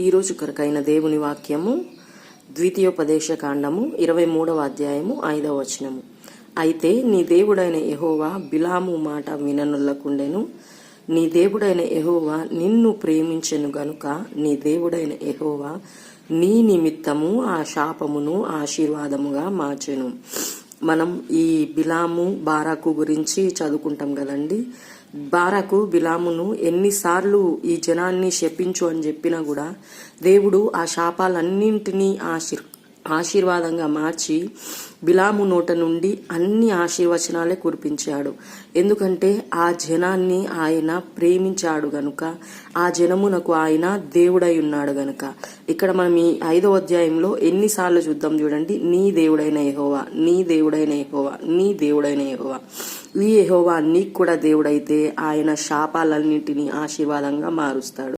ఈరోజు కొరకైన దేవుని వాక్యము ద్వితీయోపదేశ కాండము 23వ అధ్యాయము 5వ వచనము. అయితే నీ దేవుడైన యెహోవా బిలాము మాట విననొల్లకుండెను. నీ దేవుడైన యెహోవా నిన్ను ప్రేమించెను గనుక నీ దేవుడైన యెహోవా నీ నిమిత్తము ఆ శాపమును ఆశీర్వాదముగా మార్చెను. మనం ఈ బిలాము బారాకు గురించి చదువుకుంటాం కదండి. బారాకు బిలామును ఎన్నిసార్లు ఈ జనాన్ని శపించు అని చెప్పినా కూడా దేవుడు ఆ శాపాలన్నింటినీ ఆశీర్వాదంగా మార్చి బిలాము నోట నుండి అన్ని ఆశీర్వచనాలే కురిపించాడు. ఎందుకంటే ఆ జనాన్ని ఆయన ప్రేమించాడు గనుక, ఆ జనమునకు ఆయన దేవుడై ఉన్నాడు గనుక. ఇక్కడ మనం ఈ 5వ అధ్యాయంలో ఎన్నిసార్లు చూద్దాం చూడండి. నీ దేవుడైన యెహోవా, నీ దేవుడైన యెహోవా, నీ దేవుడైన యెహోవా. ఈ యెహోవా నీకు కూడా దేవుడైతే ఆయన శాపాలన్నింటినీ ఆశీర్వాదంగా మారుస్తాడు.